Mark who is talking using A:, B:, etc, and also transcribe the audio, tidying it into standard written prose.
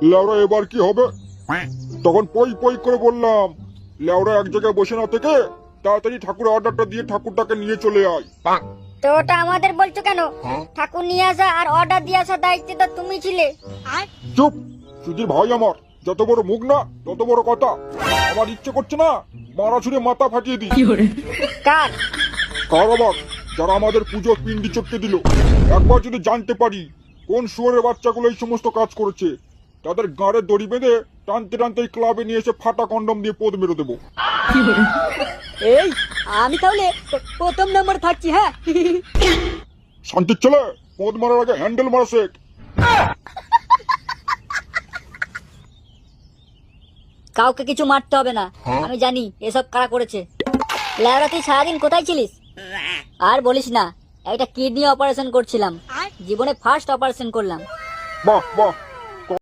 A: লেওরা এবার কি হবে? তখন পই পই করে বললাম, লেওরা এক জায়গায় বসে না থেকে তাড়াতাড়ি ঠাকুরের অর্ডারটা দিয়ে ঠাকুরটাকে নিয়ে চলে আয়।
B: তো ওটা আমাদের বলছো কেন? ঠাকুর নিয়ে আসা আর অর্ডার দিয়ে আসা দায়িত্ব তো তুমি ছিলে।
A: চুপ! সুধীর ভাই আমার যত বড় মুখ না তত বড় কথা। আমার ইচ্ছে করছে না মারা ছুড়ে মাথা ফাটিয়ে দিই।
B: কার?
A: কার আবার? যারা আমাদের পুজোর পিন্ডি চটকে দিল। একবার যদি জানতে পারি কোন শুয়োরের বাচ্চাগুলো এই সমস্ত কাজ করেছে, তাদের গাঁড়ে দড়ি বেঁধে টানতে টানতে এই ক্লাবে নিয়ে এসে ফাটা কন্ডম দিয়ে পোদ মেরে দেবো।
C: এই আমি তাহলে প্রথম নাম্বার থাকছি, হ্যাঁ?
A: শান্তির ছেলে, পোদ মারার আগে হ্যান্ডেল মারা শেখ।
C: কাউকে কিছু মারতে হবে না, আমি জানি এসব কারা করেছে। লেওরা তুই সারাদিন কোথায় ছিলিস? আর বলিস না, একটা কিডনি অপারেশন করছিলাম, জীবনে ফার্স্ট অপারেশন করলাম।
A: বাহ বাহ,